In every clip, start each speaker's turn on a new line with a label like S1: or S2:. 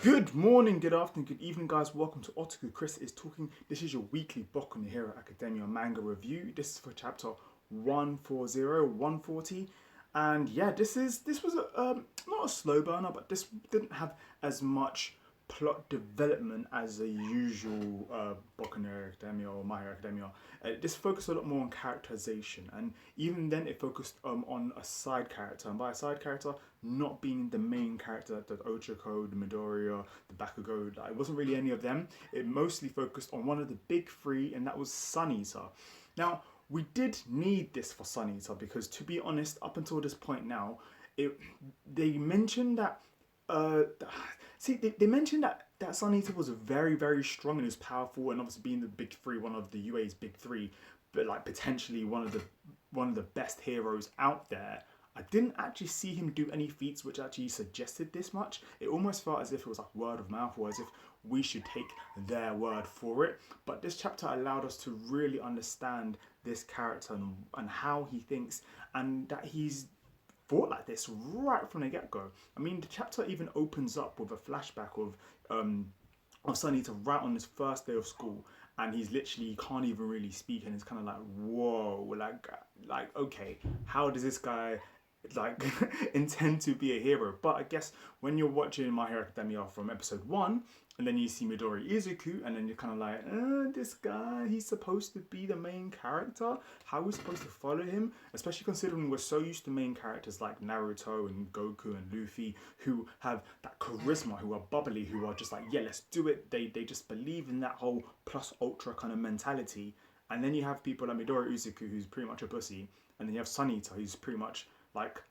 S1: Good morning, good afternoon, good evening, guys. Welcome to Otaku. Chris is talking. This is your weekly Boku no Hero Academia manga review. This is for chapter 140, and yeah, this was not a slow burner, but this didn't have as much plot development as a usual Boku no Hero Academia or My Hero Academia. This focused a lot more on characterization, and even then it focused on a side character, and by a side character not being the main character, the Ochako, the Midoriya, the Bakugo. It wasn't really any of them. It mostly focused on one of the big three, and that was Suneater. Now, we did need this for Suneater because, to be honest, up until this point now, they mentioned that they mentioned that Suneater was very, very strong and was powerful, and obviously being the big three, one of the UA's big three, but like potentially one of the best heroes out there. I didn't actually see him do any feats which actually suggested this much. It almost felt as if it was like word of mouth, or as if we should take their word for it. But this chapter allowed us to really understand this character and how he thinks, and that he's thought like this right from the get-go. I mean, the chapter even opens up with a flashback of Suneater right on his first day of school, and he can't even really speak, and it's kind of like, whoa, like okay, how does this guy like intend to be a hero? But I guess when you're watching My Hero Academia from episode 1, and then you see Midori Izuku, and then you're kind of like, this guy, he's supposed to be the main character? How are we supposed to follow him? Especially considering we're so used to main characters like Naruto and Goku and Luffy, who have that charisma, who are bubbly, who are just like, yeah, let's do it. They just believe in that whole plus ultra kind of mentality. And then you have people like Midori Izuku, who's pretty much a pussy, and then you have Suneater, who's pretty much like,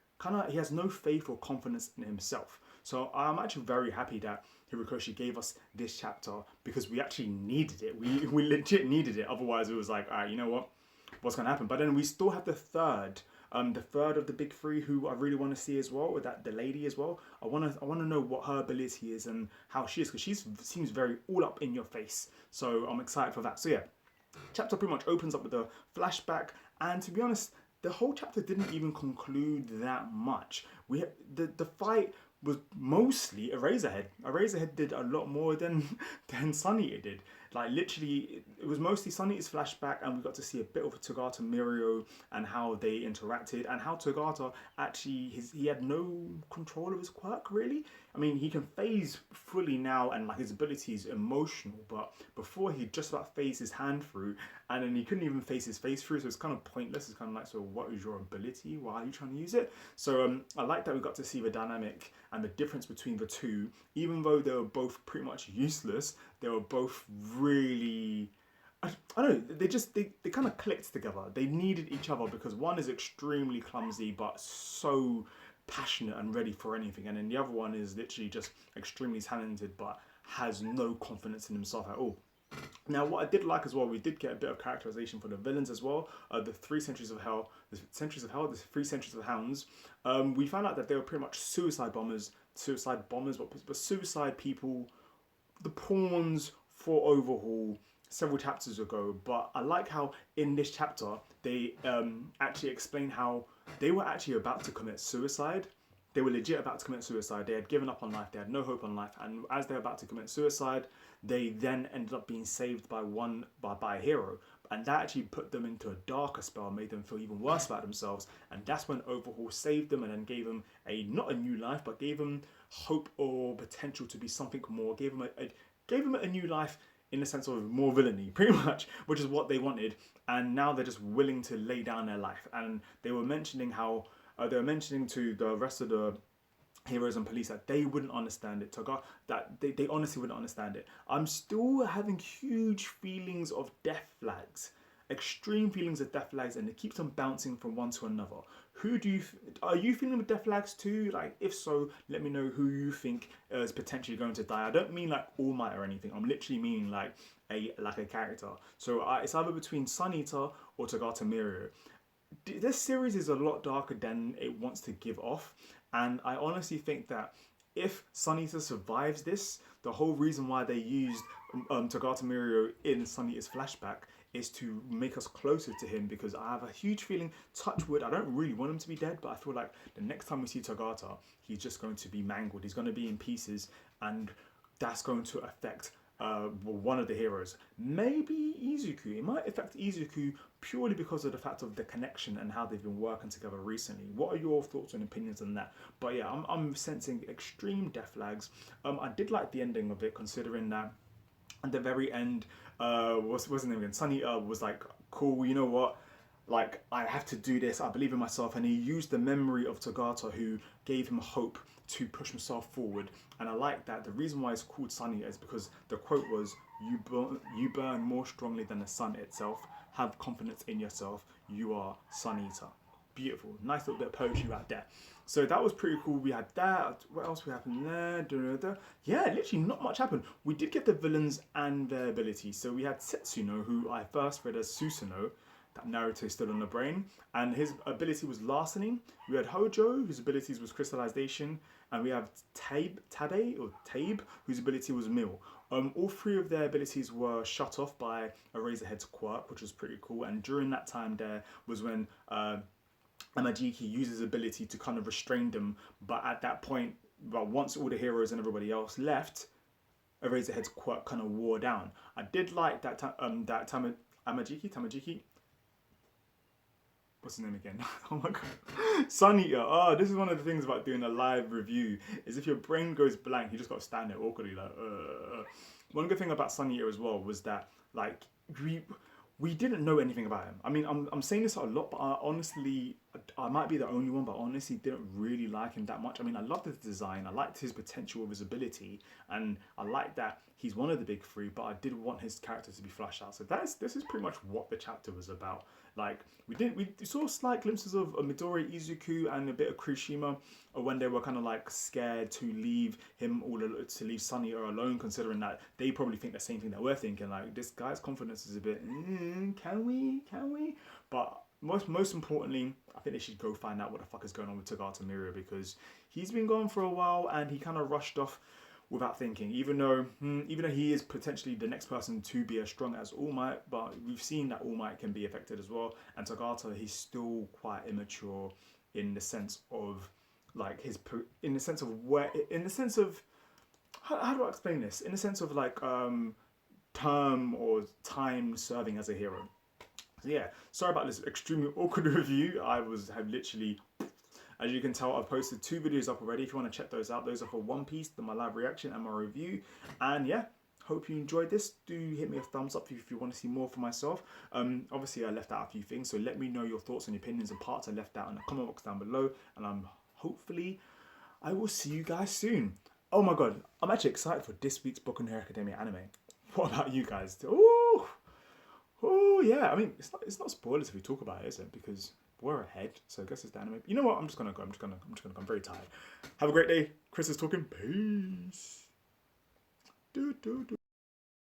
S1: he has no faith or confidence in himself. So I'm actually very happy that Hirokoshi gave us this chapter, because we actually needed it. We legit needed it. Otherwise, it was like, all right, you know what? What's going to happen? But then we still have the third of the big three, who I really want to see as well, with the lady as well. I want to know what her ability is and how she is, because she seems very all up in your face. So I'm excited for that. So yeah, chapter pretty much opens up with a flashback, and to be honest, the whole chapter didn't even conclude that much. The fight was mostly Eraserhead. Eraserhead did a lot more than Suneater did. Like literally, it was mostly Suneater's flashback, and we got to see a bit of Togata Mirio and how they interacted, and how Togata actually he had no control of his quirk really. I mean, he can phase fully now, and like his ability is emotional, but before he just about phased his hand through, and then he couldn't even face his face through, so it's kind of pointless. It's kind of like, so what is your ability? Why are you trying to use it? So I like that we got to see the dynamic and the difference between the two. Even though they were both pretty much useless, they were both really, I don't know, they kind of clicked together. They needed each other, because one is extremely clumsy but so passionate and ready for anything, and then the other one is literally just extremely talented but has no confidence in himself at all. Now, what I did like as well, we did get a bit of characterization for the villains as well. The 3 Centuries of Hell, the 3 Centuries of Hounds. We found out that they were pretty much suicide bombers, but suicide people, the pawns for Overhaul several chapters ago. But I like how in this chapter they actually explain how they were actually about to commit suicide. They were legit about to commit suicide. They had given up on life. They had no hope on life. And as they were about to commit suicide, they then ended up being saved by a hero. And that actually put them into a darker spell, made them feel even worse about themselves. And that's when Overhaul saved them, and then gave them not a new life, but gave them hope or potential to be something more. Gave them a new life in the sense of more villainy, pretty much, which is what they wanted. And now they're just willing to lay down their life. And they were mentioning how they were mentioning to the rest of the heroes and police that they wouldn't understand it. That they honestly wouldn't understand it. I'm still having huge feelings of death flags, extreme feelings of death flags, and it keeps on bouncing from one to another. Are you feeling with death flags too? Like, if so, let me know who you think is potentially going to die. I don't mean like All Might or anything. I'm literally meaning like a character. So it's either between Suneater or Togata Mirio. This series is a lot darker than it wants to give off, and I honestly think that if Suneater survives this, the whole reason why they used Togata Mirio in Suneater's flashback is to make us closer to him, because I have a huge feeling, touch wood, I don't really want him to be dead, but I feel like the next time we see Togata, he's just going to be mangled. He's going to be in pieces, and that's going to affect one of the heroes. Maybe Izuku. It might affect Izuku purely because of the fact of the connection and how they've been working together recently. What are your thoughts and opinions on that? But yeah, I'm sensing extreme death flags. I did like the ending of it, considering that at the very end, what's his name again? Suneater was like, cool, you know what? Like, I have to do this. I believe in myself. And he used the memory of Tagata, who gave him hope to push himself forward. And I like that. The reason why it's called Suneater is because the quote was, you burn more strongly than the sun itself. Have confidence in yourself. You are Suneater. Beautiful. Nice little bit of poetry right there. So that was pretty cool. We had that. What else happened there? Yeah, literally not much happened. We did get the villains and their abilities. So we had Setsuno, who I first read as Susanoo. That narrative is still on the brain. And his ability was larceny. We had Hojo, whose abilities was crystallization. And we have Tabe, whose ability was mill. All three of their abilities were shut off by Eraserhead's quirk, which was pretty cool. And during that time there was when Amajiki uses his ability to kind of restrain them. But at that point, well, once all the heroes and everybody else left, Eraserhead's quirk kind of wore down. I did like that Tamajiki. What's his name again? Oh my god. Suneater. Oh, this is one of the things about doing a live review, is if your brain goes blank, you just got to stand there awkwardly like, One good thing about Suneater as well was that, like, we didn't know anything about him. I mean, I'm saying this a lot, but I might be the only one, but I honestly didn't really like him that much. I mean, I loved his design, I liked his potential of his ability, and I like that he's one of the big three, but I did want his character to be flushed out. So this is pretty much what the chapter was about. Like, we saw slight glimpses of Midori, Izuku, and a bit of Kirishima when they were kind of like scared to leave Suneater alone, considering that they probably think the same thing that we're thinking. Like, this guy's confidence is a bit, can we? But most importantly, I think they should go find out what the fuck is going on with Tagata Miria, because he's been gone for a while and he kind of rushed off without thinking, even though he is potentially the next person to be as strong as All Might, but we've seen that All Might can be affected as well. And Tagata, he's still quite immature in the sense of like how do I explain this? In the sense of like term or time serving as a hero. So yeah, sorry about this extremely awkward review. have literally, as you can tell, I've posted 2 videos up already. If you want to check those out, those are for One Piece, my live reaction and my review. And yeah, hope you enjoyed this. Do hit me a thumbs up if you want to see more for myself. Obviously I left out a few things, so let me know your thoughts and opinions and parts I left out in the comment box down below. And hopefully I will see you guys soon. Oh my god, I'm actually excited for this week's Boku no Hero Academia anime. What about you guys? Oh yeah, I mean, it's not spoilers if we talk about it, is it? Because we're ahead, so I guess it's the anime. You know what? I'm just gonna go. I'm very tired. Have a great day. Chris is talking. Peace.